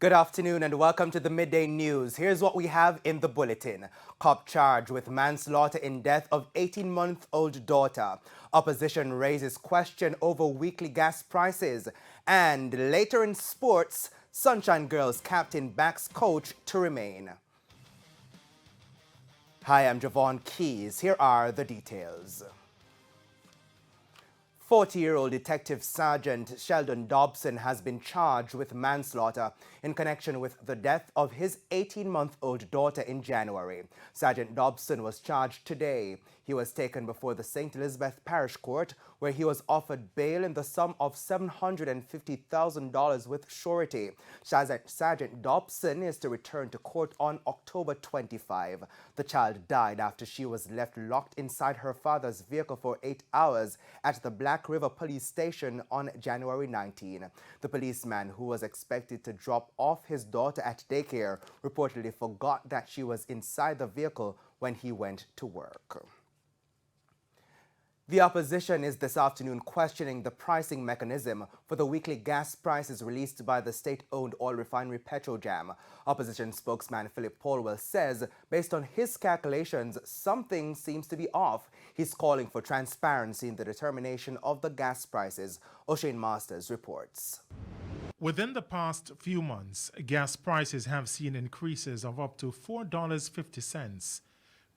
Good afternoon and welcome to the Midday News. Here's what we have in the bulletin. Cop charged with manslaughter in death of 18-month-old daughter. Opposition raises question over weekly gas prices. And later in sports, Sunshine Girls captain backs coach to remain. Hi, I'm Javon Keys. Here are the details. 40-year-old Detective Sergeant Sheldon Dobson has been charged with manslaughter in connection with the death of his 18-month-old daughter in January. Sergeant Dobson was charged today. He was taken before the St. Elizabeth Parish Court, where he was offered bail in the sum of $750,000 with surety. Sergeant Dobson is to return to court on October 25. The child died after she was left locked inside her father's vehicle for 8 hours at the Black River Police Station on January 19. The policeman, who was expected to drop off his daughter at daycare, reportedly forgot that she was inside the vehicle when he went to work. The opposition is this afternoon questioning the pricing mechanism for the weekly gas prices released by the state-owned oil refinery Petrojam. Opposition spokesman Philip Polwell says, based on his calculations, something seems to be off. He's calling for transparency in the determination of the gas prices. O'Shane Masters reports. Within the past few months, gas prices have seen increases of up to $4.50.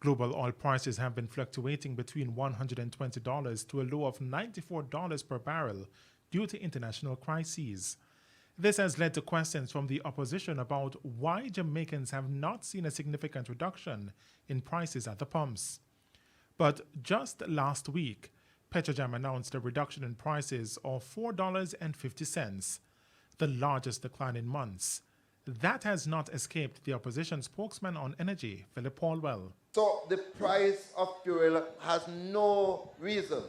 Global oil prices have been fluctuating between $120 to a low of $94 per barrel due to international crises. This has led to questions from the opposition about why Jamaicans have not seen a significant reduction in prices at the pumps. But just last week, Petrojam announced a reduction in prices of $4.50, the largest decline in months. That has not escaped the opposition spokesman on energy, Philip Polwell. So the price of fuel has no reason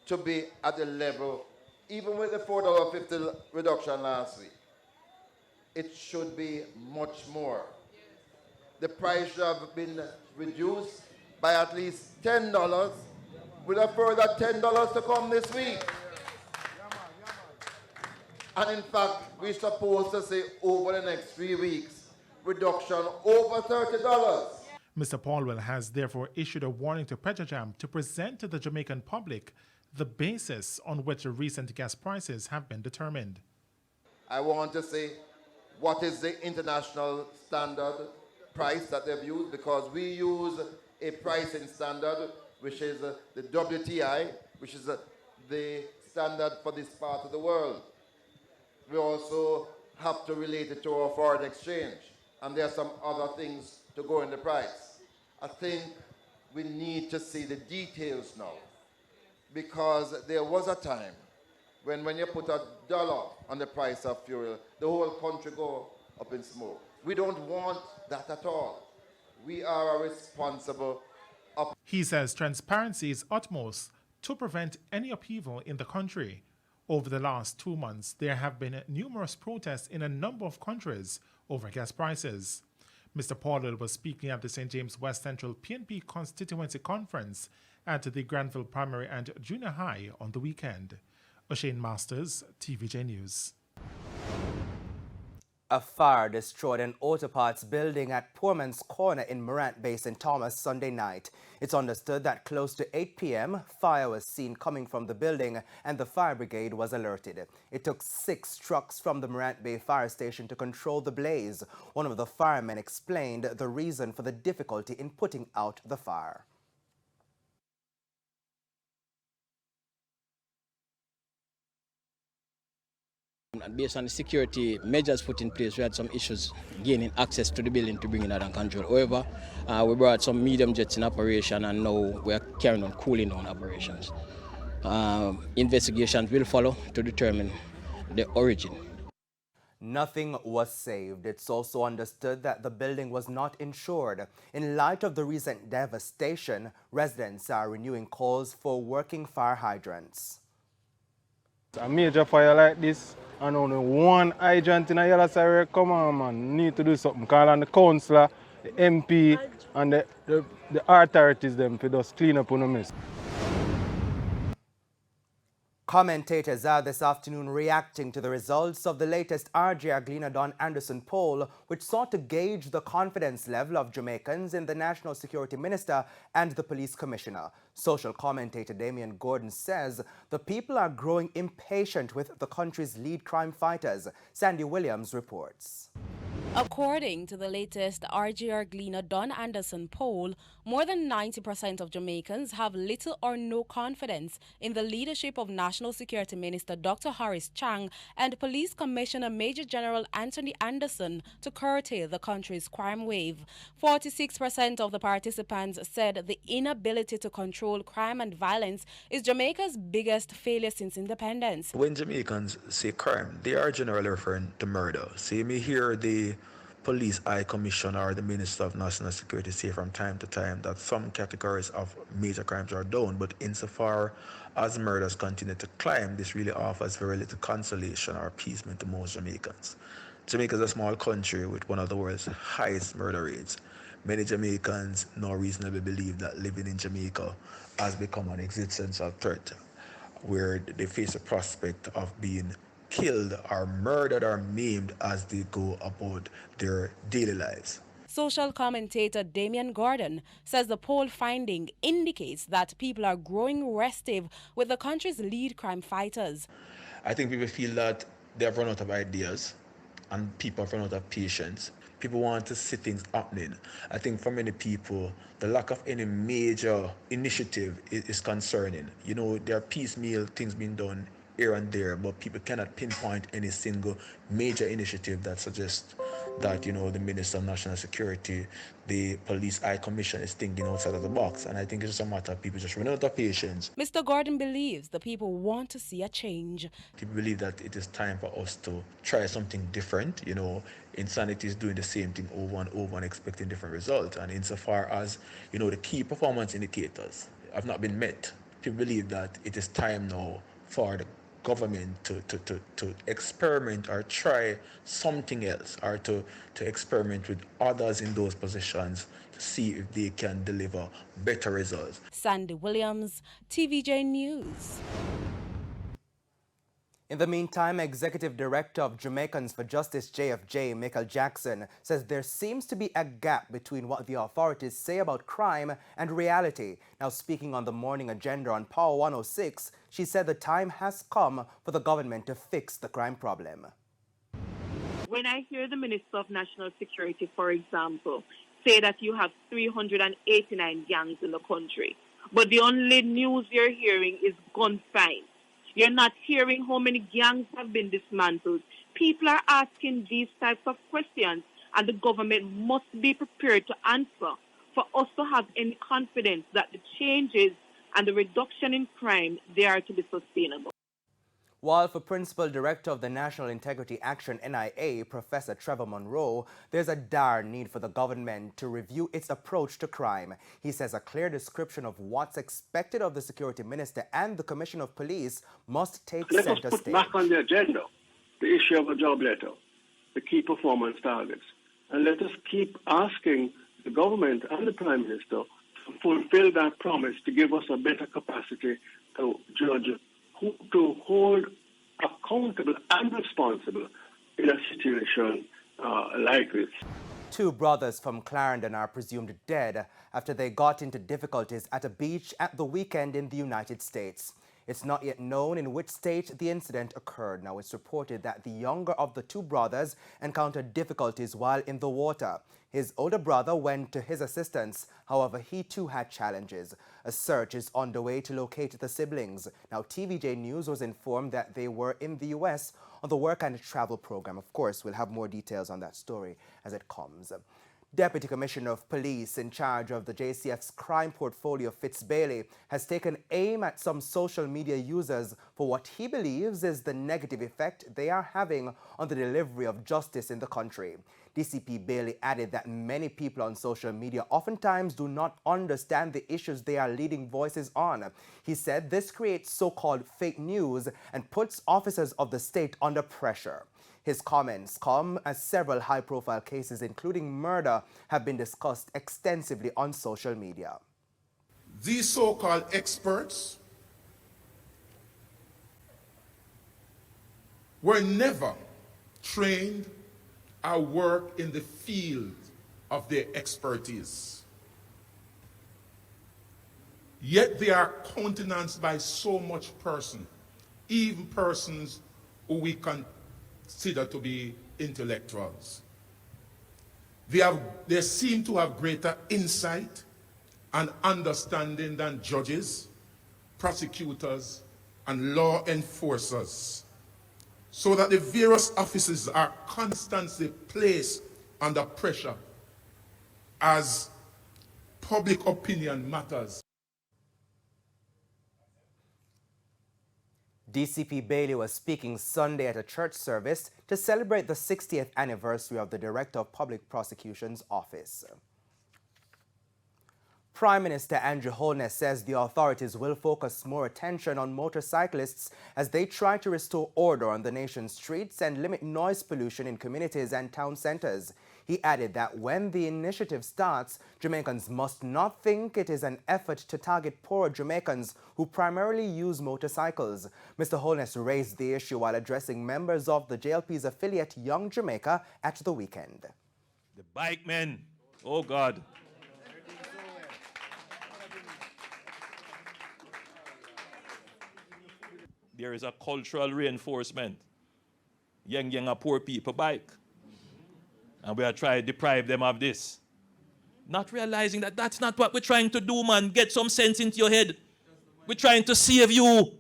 to be at the level, even with the $4.50 reduction last week. It should be much more. The price should have been reduced by at least $10, with a further $10 to come this week. And in fact, we're supposed to say over the next 3 weeks, reduction over $30. Mr. Polwell has therefore issued a warning to Petrojam to present to the Jamaican public the basis on which the recent gas prices have been determined. I want to say what is the international standard price that they've used, because we use a pricing standard which is the WTI, which is the standard for this part of the world. We also have to relate it to our foreign exchange, and there are some other things to go in the price. I think we need to see the details now, because there was a time when you put $1 on the price of fuel, the whole country go up in smoke. We don't want that at all. We are a responsible. He says transparency is utmost to prevent any upheaval in the country. Over the last 2 months, there have been numerous protests in a number of countries over gas prices. Mr. Polwell was speaking at the St. James West Central PNP Constituency Conference at the Granville Primary and Junior High on the weekend. O'Shane Masters, TVJ News. A fire destroyed an auto parts building at Poorman's Corner in Morant Bay, St. Thomas, Sunday night. It's understood that close to 8 p.m., fire was seen coming from the building and the fire brigade was alerted. It took 6 trucks from the Morant Bay fire station to control the blaze. One of the firemen explained the reason for the difficulty in putting out the fire. Based on the security measures put in place, we had some issues gaining access to the building to bring it under control. However, we brought some medium jets in operation, and now we are carrying on cooling down operations. Investigations will follow to determine the origin. Nothing was saved. It's also understood that the building was not insured. In light of the recent devastation, residents are renewing calls for working fire hydrants. A major fire like this, and only one hydrant in a yellow area, come on, man, need to do something. Call on the councillor, the MP, and the authorities them to just clean up on the mess. Commentators are this afternoon reacting to the results of the latest RJ Aglina Don Anderson poll, which sought to gauge the confidence level of Jamaicans in the National Security Minister and the Police Commissioner. Social commentator Damian Gordon says the people are growing impatient with the country's lead crime fighters. Sandy Williams reports. According to the latest RGR Gleaner Don Anderson poll, more than 90% of Jamaicans have little or no confidence in the leadership of National Security Minister Dr. Horace Chang and Police Commissioner Major General Anthony Anderson to curtail the country's crime wave. 46% of the participants said the inability to control crime and violence is Jamaica's biggest failure since independence. When Jamaicans say crime, they are generally referring to murder. So you may hear the Police High Commissioner or the Minister of National Security say from time to time that some categories of major crimes are down, but insofar as murders continue to climb, this really offers very little consolation or appeasement to most Jamaicans. Jamaica is a small country with one of the world's highest murder rates. Many Jamaicans now reasonably believe that living in Jamaica has become an existential threat, where they face the prospect of being killed or murdered or maimed as they go about their daily lives. Social commentator Damian Gordon says the poll finding indicates that people are growing restive with the country's lead crime fighters. I think people feel that they have run out of ideas and people have run out of patience. People want to see things happening. I think for many people, the lack of any major initiative is concerning. You know, there are piecemeal things being done here and there, but people cannot pinpoint any single major initiative that suggests that, you know, the Minister of National Security, the Police High Commission is thinking outside of the box. And I think it's just a matter of people just running out of patience. Mr. Gordon believes the people want to see a change. People believe that it is time for us to try something different. You know, insanity is doing the same thing over and over and expecting different results. And insofar as, you know, the key performance indicators have not been met, people believe that it is time now for the government to experiment or try something else, or to experiment with others in those positions to see if they can deliver better results. Sandy Williams, TVJ News. In the meantime, Executive Director of Jamaicans for Justice JFJ, Michael Jackson, says there seems to be a gap between what the authorities say about crime and reality. Now, speaking on the morning agenda on Power 106, she said the time has come for the government to fix the crime problem. When I hear the Minister of National Security, for example, say that you have 389 gangs in the country, but the only news you're hearing is gun finds. You're not hearing how many gangs have been dismantled. People are asking these types of questions, and the government must be prepared to answer for us to have any confidence that the changes and the reduction in crime, they are to be sustainable. While for Principal Director of the National Integrity Action NIA, Professor Trevor Monroe, there's a dire need for the government to review its approach to crime. He says a clear description of what's expected of the Security Minister and the Commissioner of Police must take center stage. Let us put back on the agenda the issue of a job letter, the key performance targets, and let us keep asking the government and the Prime Minister to fulfill that promise to give us a better capacity to judge, to hold accountable and responsible in a situation like this. Two brothers from Clarendon are presumed dead after they got into difficulties at a beach at the weekend in the United States. It's not yet known in which state the incident occurred. Now, it's reported that the younger of the two brothers encountered difficulties while in the water. His older brother went to his assistance. However, he too had challenges. A search is underway to locate the siblings. Now, TVJ News was informed that they were in the U.S. on the work and travel program. Of course, we'll have more details on that story as it comes. Deputy Commissioner of Police in charge of the JCF's crime portfolio, Fitz Bailey, has taken aim at some social media users for what he believes is the negative effect they are having on the delivery of justice in the country. DCP Bailey added that many people on social media oftentimes do not understand the issues they are leading voices on. He said this creates so-called fake news and puts officers of the state under pressure. His comments come as several high-profile cases, including murder, have been discussed extensively on social media. These so-called experts were never trained or work in the field of their expertise. Yet they are countenanced by so much person, even persons who we consider to be intellectuals. They seem to have greater insight and understanding than judges, prosecutors, and law enforcers, so that the various offices are constantly placed under pressure as public opinion matters. DCP Bailey was speaking Sunday at a church service to celebrate the 60th anniversary of the Director of Public Prosecution's office. Prime Minister Andrew Holness says the authorities will focus more attention on motorcyclists as they try to restore order on the nation's streets and limit noise pollution in communities and town centers. He added that when the initiative starts, Jamaicans must not think it is an effort to target poor Jamaicans who primarily use motorcycles. Mr. Holness raised the issue while addressing members of the JLP's affiliate Young Jamaica at the weekend. The bike men, oh God. There is a cultural reinforcement. Young poor people bike. And we are trying to deprive them of this. Not realizing that that's not what we're trying to do, man. Get some sense into your head. We're trying to save you.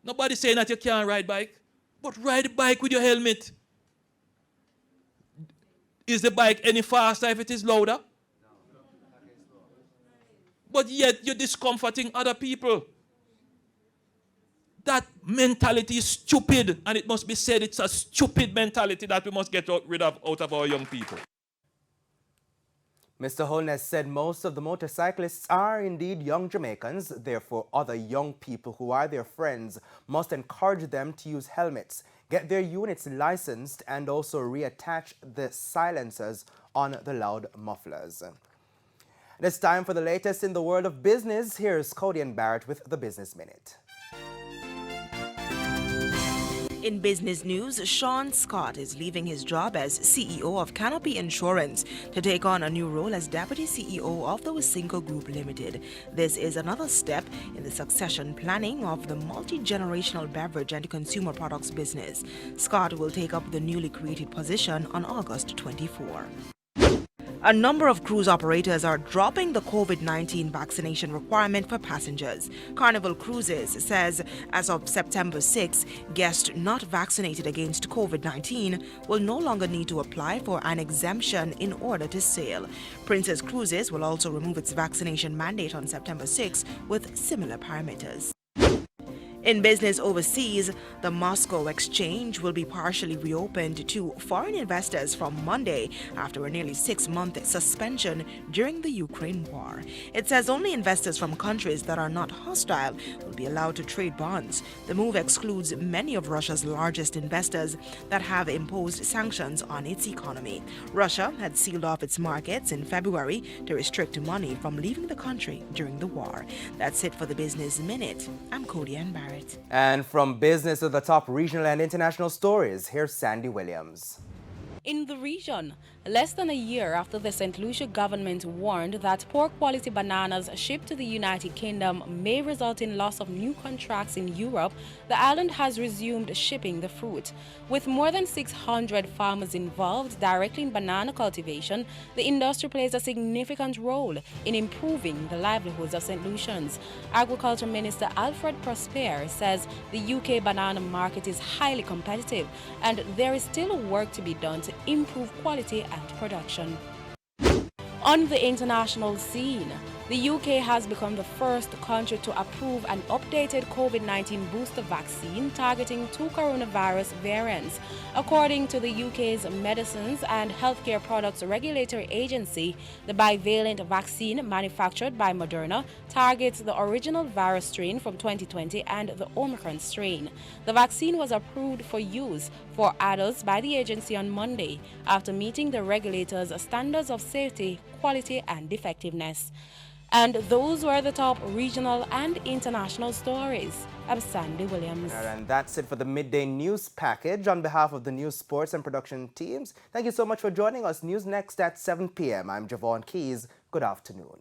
Nobody's saying that you can't ride bike, but ride the bike with your helmet. Is the bike any faster if it is louder? But yet you're discomforting other people. That mentality is stupid, and it must be said it's a stupid mentality that we must get rid of out of our young people. Mr. Holness said most of the motorcyclists are indeed young Jamaicans. Therefore, other young people who are their friends must encourage them to use helmets, get their units licensed, and also reattach the silencers on the loud mufflers. And it's time for the latest in the world of business. Here's Cody and Barrett with the Business Minute. In business news, Sean Scott is leaving his job as CEO of Canopy Insurance to take on a new role as Deputy CEO of the Wasinko Group Limited. This is another step in the succession planning of the multi-generational beverage and consumer products business. Scott will take up the newly created position on August 24. A number of cruise operators are dropping the COVID-19 vaccination requirement for passengers. Carnival Cruises says as of September 6, guests not vaccinated against COVID-19 will no longer need to apply for an exemption in order to sail. Princess Cruises will also remove its vaccination mandate on September 6 with similar parameters. In business overseas, the Moscow exchange will be partially reopened to foreign investors from Monday after a nearly 6-month suspension during the Ukraine war. It says only investors from countries that are not hostile will be allowed to trade bonds. The move excludes many of Russia's largest investors that have imposed sanctions on its economy. Russia had sealed off its markets in February to restrict money from leaving the country during the war. That's it for the Business Minute. I'm Cody Ann Barrett. And from business to the top regional and international stories, here's Sandy Williams. In the region, less than a year after the St. Lucia government warned that poor quality bananas shipped to the United Kingdom may result in loss of new contracts in Europe, the island has resumed shipping the fruit. With more than 600 farmers involved directly in banana cultivation, the industry plays a significant role in improving the livelihoods of St. Lucians. Agriculture Minister Alfred Prosper says the UK banana market is highly competitive and there is still work to be done to improve quality and production. On the international scene, the UK has become the first country to approve an updated COVID-19 booster vaccine targeting 2 coronavirus variants. According to the UK's Medicines and Healthcare Products Regulatory Agency, the bivalent vaccine manufactured by Moderna targets the original virus strain from 2020 and the Omicron strain. The vaccine was approved for use for adults by the agency on Monday after meeting the regulators' standards of safety, quality, and effectiveness. And those were the top regional and international stories. I'm Sandy Williams. And that's it for the midday news package. On behalf of the news, sports, and production teams, thank you so much for joining us. News next at 7 p.m. I'm Javon Keys. Good afternoon.